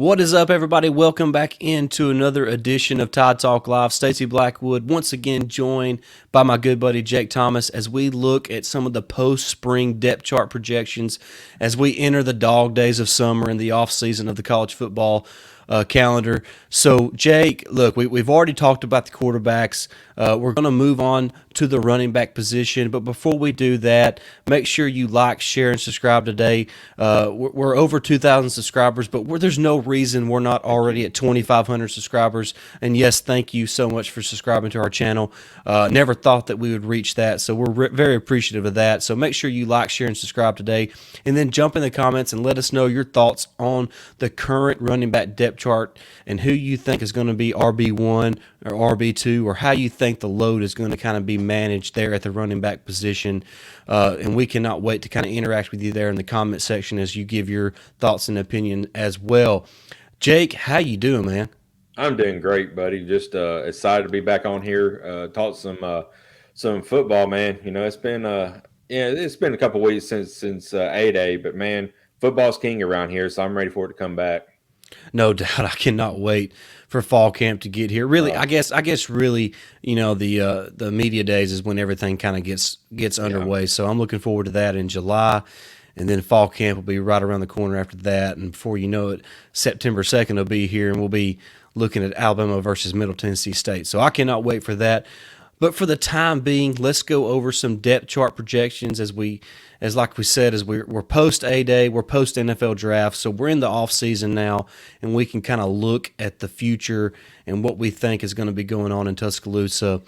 What is up, everybody? Welcome back into another edition of Tide Talk Live. Stacey Blackwood once again joined by my good buddy Jake Thomas as we look at some of the post-spring depth chart projections as we enter the dog days of summer and the off-season of the college football calendar. So, Jake, look, we've already talked about the quarterbacks. We're going to move on to the running back position. But before we do that, make sure you like, share, and subscribe today. We're over 2,000 subscribers, but there's no reason we're not already at 2,500 subscribers. And yes, thank you so much for subscribing to our channel. Never thought that we would reach that, so we're very appreciative of that. So make sure you like, share, and subscribe today. And then jump in the comments and let us know your thoughts on the current running back depth chart and who you think is going to be RB1 or RB2, or how you think the load is going to kind of be managed there at the running back position. And we cannot wait to kind of interact with you there in the comment section as you give your thoughts and opinion as well. Jake, how you doing, man? I'm doing great, buddy. Just excited to be back on here. Talk some football, man. You know, it's been a couple weeks since A-Day, but man, football's king around here, so I'm ready for it to come back. No doubt, I cannot wait for fall camp to get here. Really, I guess, really, you know, the media days is when everything kind of gets underway. So I'm looking forward to that in July, and then fall camp will be right around the corner after that. And before you know it, September 2nd will be here, and we'll be looking at Alabama versus Middle Tennessee State. So I cannot wait for that. But for the time being, let's go over some depth chart projections as like we said, as we're post A-Day, we're post NFL draft, so we're in the off season now, and we can kind of look at the future and what we think is going to be going on in Tuscaloosa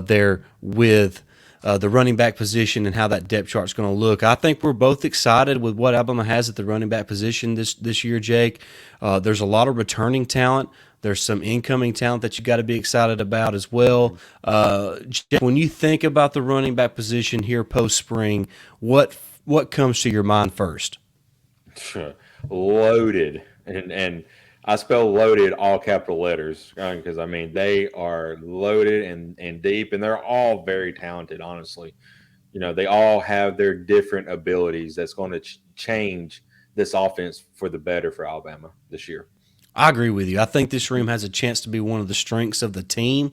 there with the running back position and how that depth chart is going to look. I think we're both excited with what Alabama has at the running back position this year, Jake. There's a lot of returning talent. There's some incoming talent that you got to be excited about as well. Jake, when you think about the running back position here post spring, what comes to your mind first? Loaded, and I spell loaded all capital letters because I mean they are loaded and deep, and they're all very talented. Honestly, you know, they all have their different abilities that's going to change this offense for the better for Alabama this year. I agree with you. I think this room has a chance to be one of the strengths of the team,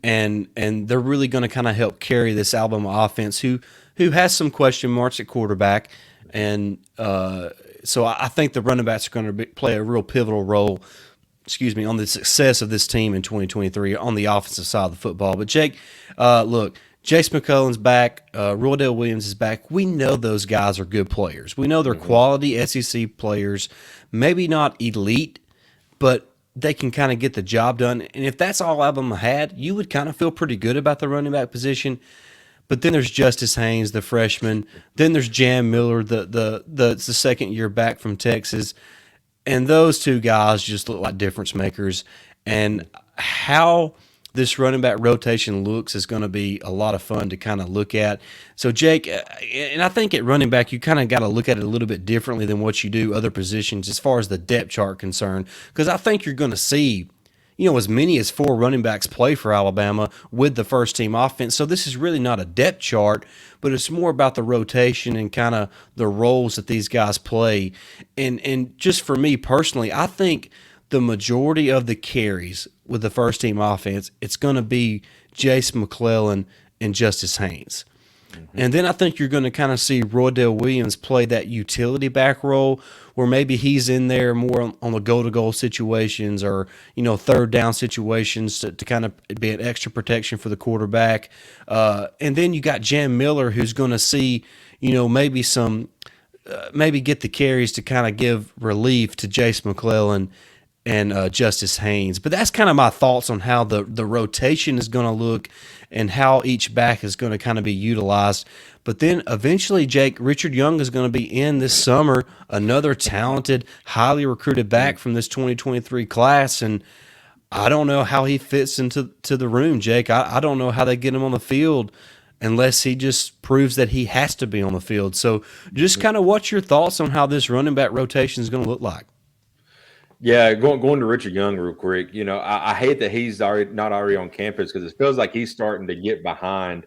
and they're really going to kind of help carry this Alabama offense, who has some question marks at quarterback, and so I think the running backs are going to play a real pivotal role. Excuse me, on the success of this team in 2023 on the offensive side of the football. But Jake, look. Jase McClellan's back. Roydell Williams is back. We know those guys are good players. We know they're quality SEC players, maybe not elite, but they can kind of get the job done. And if that's all Alabama had, you would kind of feel pretty good about the running back position. But then there's Justice Haynes, the freshman. Then there's Jam Miller, the second year back from Texas. And those two guys just look like difference makers. And how this running back rotation looks is going to be a lot of fun to kind of look at. So, Jake, and I think at running back, you kind of got to look at it a little bit differently than what you do other positions as far as the depth chart concerned, because I think you're going to see, you know, as many as 4 running backs play for Alabama with the first team offense. So this is really not a depth chart, but it's more about the rotation and kind of the roles that these guys play. And just for me personally, I think the majority of the carries with the first team offense, it's going to be Jase McClellan and Justice Haynes. And then I think you're going to kind of see Roydell Williams play that utility back role where maybe he's in there more on the goal-to-goal situations or, you know, third down situations to kind of be an extra protection for the quarterback. And then you got Jam Miller who's going to see, you know, maybe maybe get the carries to kind of give relief to Jase McClellan and Justice Haynes. But that's kind of my thoughts on how the rotation is going to look and how each back is going to kind of be utilized. But then eventually, Jake, Richard Young is going to be in this summer, another talented, highly recruited back from this 2023 class. And I don't know how he fits into the room, Jake. I don't know how they get him on the field unless he just proves that he has to be on the field. So just kind of what's your thoughts on how this running back rotation is going to look like? Yeah, going to Richard Young real quick. You know, I hate that he's not already on campus because it feels like he's starting to get behind,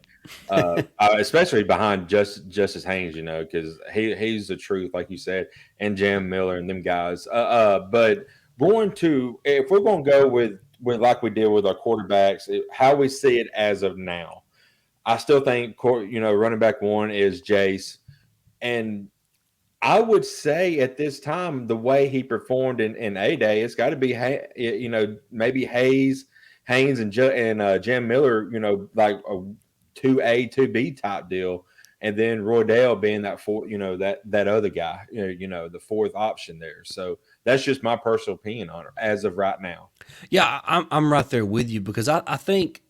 especially behind Justice Haynes. You know, because he's the truth, like you said, and Jam Miller and them guys. But if we're going to go with like we did with our quarterbacks, how we see it as of now, I still think running back one is Jase, and I would say at this time the way he performed in A-Day, it's got to be maybe Haynes and Jam Miller, like a 2A 2B type deal, and then Roydell being that that other guy, the fourth option there. So that's just my personal opinion on it as of right now. Yeah, I'm right there with you because I think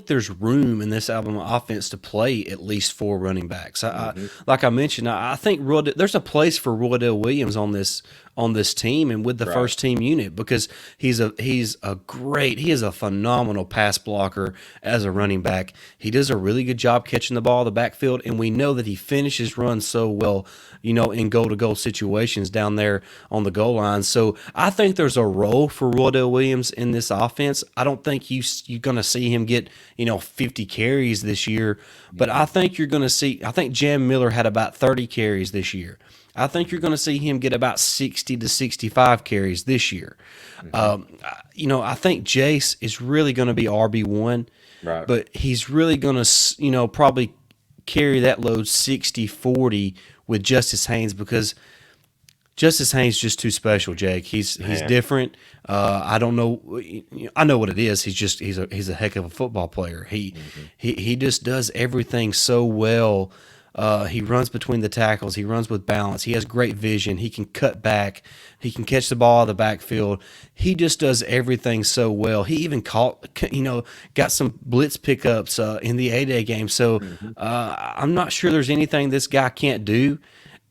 there's room in this Alabama offense to play at least four running backs. Like I mentioned, I think there's a place for Roydell Williams on this team and with the Right. first team unit because he is a phenomenal pass blocker as a running back. He does a really good job catching the ball in the backfield, and we know that he finishes runs so well, in goal to goal situations down there on the goal line. So I think there's a role for Roydell Williams in this offense. I don't think you're going to see him get 50 carries this year, but I think you're going to see. I think Jam Miller had about 30 carries this year. I think you're going to see him get about 60 to 65 carries this year. I think Jase is really going to be RB1, Right. but he's really going to, probably carry that load 60-40 with Justice Haynes because Justice Haynes is just too special, Jake. He's different. I don't know. I know what it is. He's a heck of a football player. He just does everything so well. He runs between the tackles. He runs with balance. He has great vision. He can cut back. He can catch the ball out of the backfield. He just does everything so well. He even got some blitz pickups in the A-Day game. So I'm not sure there's anything this guy can't do.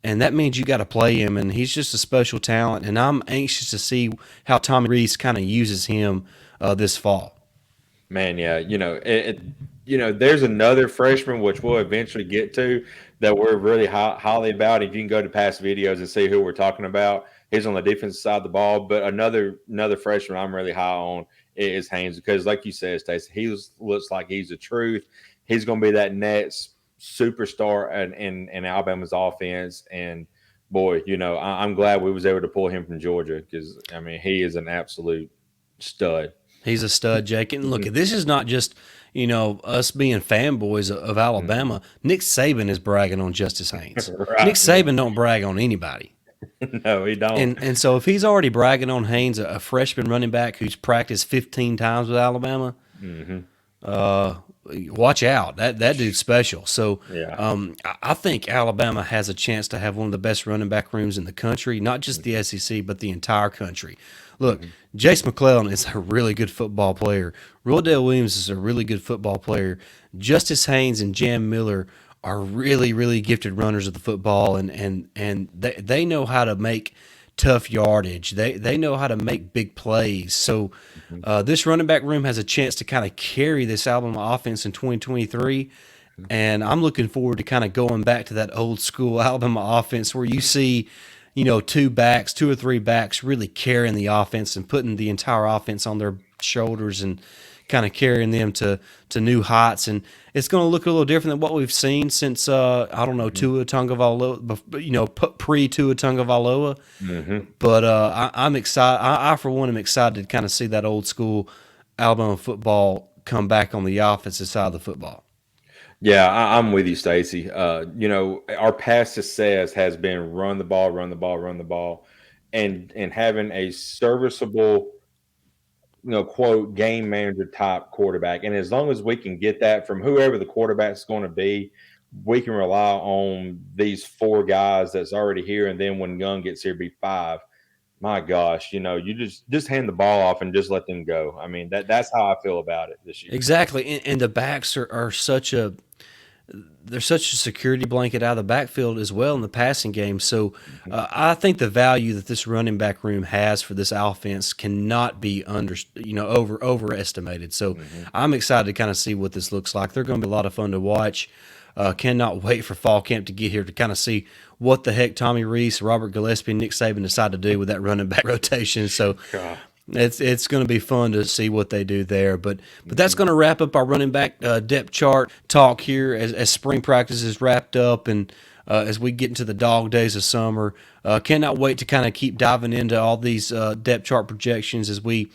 And that means you got to play him, and he's just a special talent. And I'm anxious to see how Tommy Rees kind of uses him this fall. Man, yeah, there's another freshman which we'll eventually get to that we're really highly about. If you can go to past videos and see who we're talking about, he's on the defensive side of the ball. But another freshman I'm really high on is Haynes because, like you said, Stacey, looks like he's the truth. He's going to be that next superstar in Alabama's offense. And boy, I'm glad we was able to pull him from Georgia because he is an absolute stud. He's a stud, Jake. And look, this is not just us being fanboys of Alabama. Nick Saban is bragging on Justice Haynes. Right. Nick Saban don't brag on anybody. No, he don't. And so if he's already bragging on Haynes, a freshman running back who's practiced 15 times with Alabama, watch out. That dude's special. So Yeah. I think Alabama has a chance to have one of the best running back rooms in the country, not just the SEC, but the entire country. Look, Jase McClellan is a really good football player. Roydell Williams is a really good football player. Justice Haynes and Jam Miller are really, really gifted runners of the football, and they know how to make tough yardage. They know how to make big plays. So this running back room has a chance to kind of carry this Alabama offense in 2023. And I'm looking forward to kind of going back to that old school Alabama offense where you see, two or three backs really carrying the offense and putting the entire offense on their shoulders and kind of carrying them to new heights. And it's going to look a little different than what we've seen since, Tua Tagovailoa, pre-Tua Tagovailoa. But I'm excited. I, for one, am excited to kind of see that old school Alabama football come back on the offensive side of the football. Yeah, I'm with you, Stacey. Our past success has been run the ball, run the ball, run the ball, and having a serviceable, quote, game manager type quarterback. And as long as we can get that from whoever the quarterback's going to be, we can rely on these four guys that's already here. And then when Young gets here, be five. My gosh, you just hand the ball off and just let them go. That's how I feel about it this year. Exactly, and the backs are such a security blanket out of the backfield as well in the passing game. So I think the value that this running back room has for this offense cannot be overestimated. So I'm excited to kind of see what this looks like. They're going to be a lot of fun to watch. Cannot wait for fall camp to get here to kind of see what the heck Tommy Rees, Robert Gillespie, and Nick Saban decide to do with that running back rotation. So it's going to be fun to see what they do there. But that's going to wrap up our running back depth chart talk here as spring practice is wrapped up. And as we get into the dog days of summer. Cannot wait to kind of keep diving into all these depth chart projections as we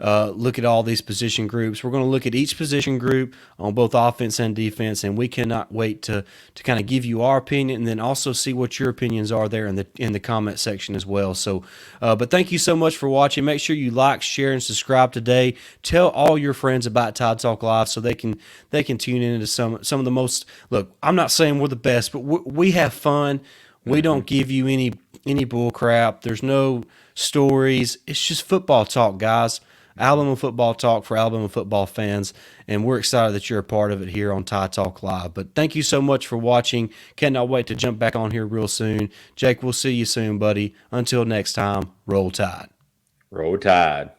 look at all these position groups. We're going to look at each position group on both offense and defense, and we cannot wait to kind of give you our opinion and then also see what your opinions are there in the comment section as well. So, but thank you so much for watching. Make sure you like, share, and subscribe today. Tell all your friends about Tide Talk Live so they can tune into some of the most. Look, I'm not saying we're the best, but we have fun. We don't give you any bull crap. There's no stories. It's just football talk, guys. Alabama football talk for Alabama football fans, and we're excited that you're a part of it here on Tide Talk Live. But thank you so much for watching. Cannot wait to jump back on here real soon. Jake, we'll see you soon, buddy. Until next time, roll Tide. Roll Tide.